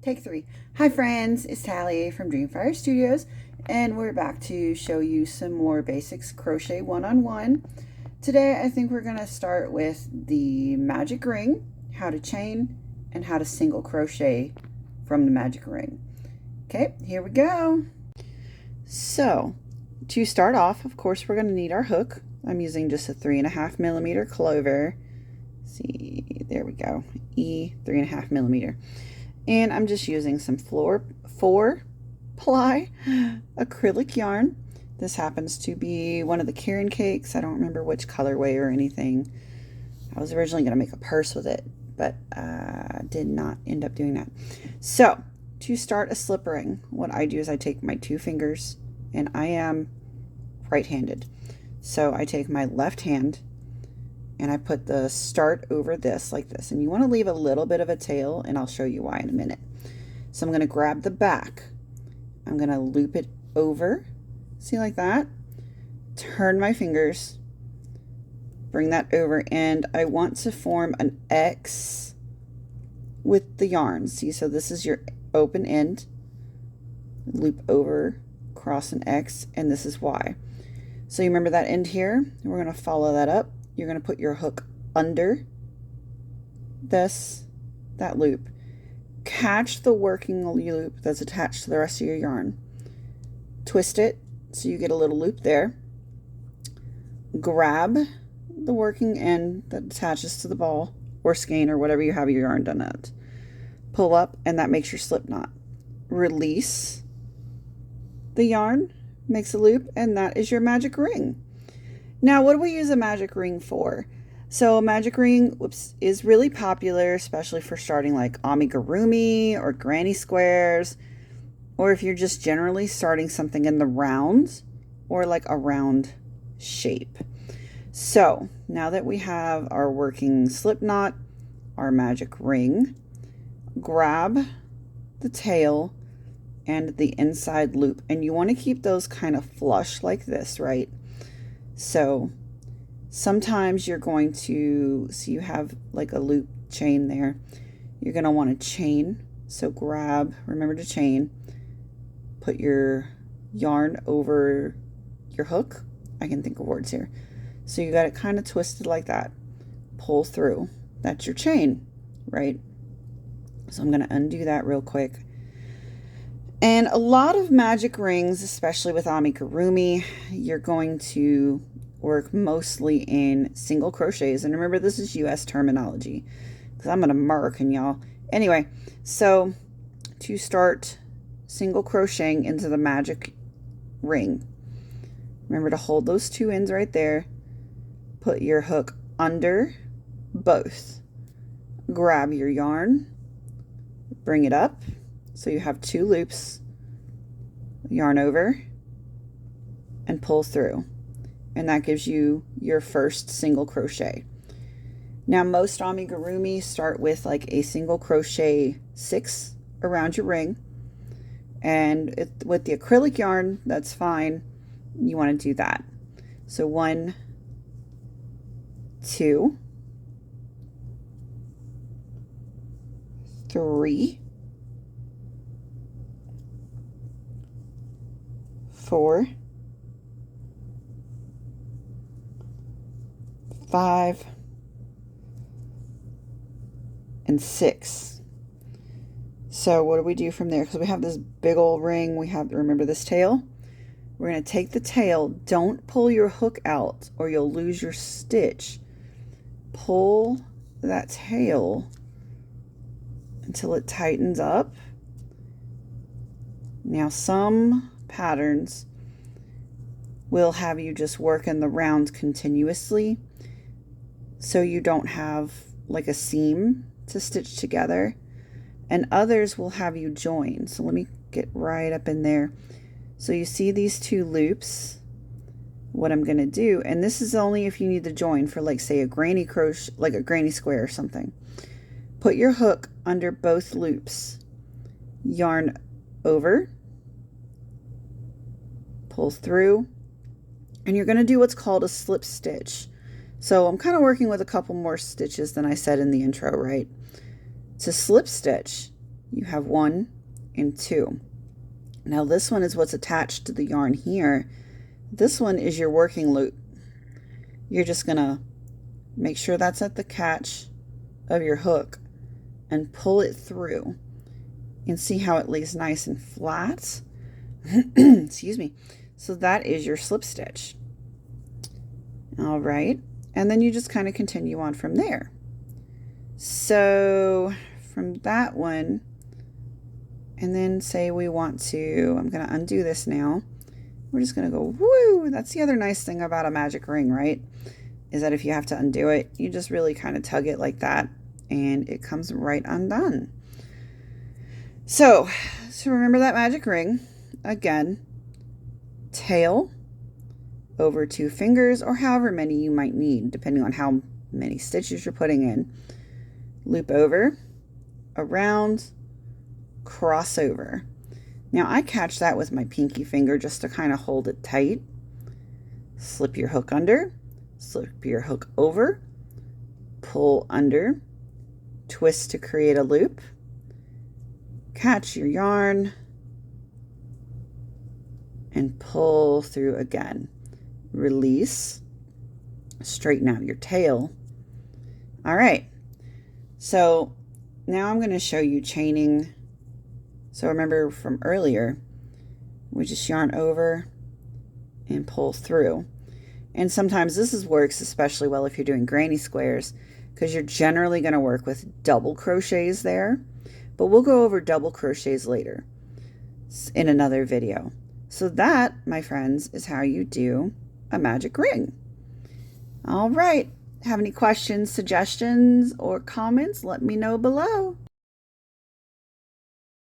Take 3. Hi friends, it's Tally from Dreamfire Studios, and we're back to show you some more basics crochet one-on-one. Today I think we're going to start with the magic ring, how to chain, and how to single crochet from the magic ring. Okay, here we go. So, to start off, of course, we're going to need our hook. I'm using just a 3.5 millimeter clover. See, there we go. E 3.5 millimeter. And I'm just using some 4-ply acrylic yarn. This happens to be one of the Karen cakes. I don't remember which colorway or anything. I was originally going to make a purse with it, but did not end up doing that. So, to start a slip ring, what I do is I take my 2 fingers, and I am right-handed. So I take my left hand and I put the start over this like this. And you want to leave a little bit of a tail, and I'll show you why in a minute. So I'm going to grab the back. I'm going to loop it over. See, like that? Turn my fingers. Bring that over, and I want to form an X with the yarn. See, so this is your open end. Loop over, cross an X, and this is Y. So you remember that end here? We're going to follow that up. You're going to put your hook under that loop. Catch the working loop that's attached to the rest of your yarn. Twist it so you get a little loop there. Grab the working end that attaches to the ball or skein or whatever you have your yarn done at. Pull up, and that makes your slip knot. Release the yarn, makes a loop, and that is your magic ring. Now, what do we use a magic ring for? So a magic ring, is really popular, especially for starting like amigurumi or granny squares, or if you're just generally starting something in the round or like a round shape. So now that we have our working slip knot, our magic ring, grab the tail and the inside loop, and you want to keep those kind of flush like this, right? So sometimes you're going to see you have like a loop chain there. You're going to want to chain. So grab, remember to chain, put your yarn over your hook. I can think of words here. So you got it kind of twisted like that. Pull through. That's your chain, right? So I'm going to undo that real quick. And a lot of magic rings, especially with amigurumi, you're going to work mostly in single crochets. And remember, this is US terminology because I'm an American, y'all. Anyway, so to start single crocheting into the magic ring, remember to hold those 2 ends right there. Put your hook under both. Grab your yarn. Bring it up. So you have 2 loops, yarn over, and pull through. And that gives you your first single crochet. Now, most amigurumi start with like a single crochet 6 around your ring. And with the acrylic yarn, that's fine. You want to do that. So 1, 2, 3, 4, 5, and 6. So what do we do from there? Because we have this big old ring. We have to remember this tail. We're going to take the tail. Don't pull your hook out or you'll lose your stitch. Pull that tail until it tightens up. Now, some patterns will have you just work in the rounds continuously so you don't have like a seam to stitch together, and others will have you join. So let me get right up in there. So you see these 2 loops. What I'm going to do, and this is only if you need to join for like say a granny crochet, like a granny square or something. Put your hook under both loops, yarn over, pull through, and you're going to do what's called a slip stitch. So I'm kind of working with a couple more stitches than I said in the intro, right? To slip stitch, You have 1 and 2. Now this one is what's attached to the yarn here. This one is your working loop. You're just gonna make sure that's at the catch of your hook and pull it through, and see how it lays nice and flat. Excuse me. So that is your slip stitch. All right, and then you just kind of continue on from there. So from that one, and then say we want to, I'm going to undo this now. We're just going to go woo. That's the other nice thing about a magic ring, right? Is that if you have to undo it, you just really kind of tug it like that and it comes right undone. So remember that magic ring. Again, tail over 2 fingers, or however many you might need, depending on how many stitches you're putting in. Loop over, around, cross over. Now I catch that with my pinky finger just to kind of hold it tight. Slip your hook under, slip your hook over, pull under, twist to create a loop, catch your yarn, and pull through again. Release, straighten out your tail. All right, so now I'm going to show you chaining. So remember from earlier, we just yarn over and pull through. And sometimes this works especially well if you're doing granny squares, because you're generally going to work with double crochets there. But we'll go over double crochets later in another video. So that, my friends, is how you do a magic ring. All right. Have any questions, suggestions, or comments? Let me know below.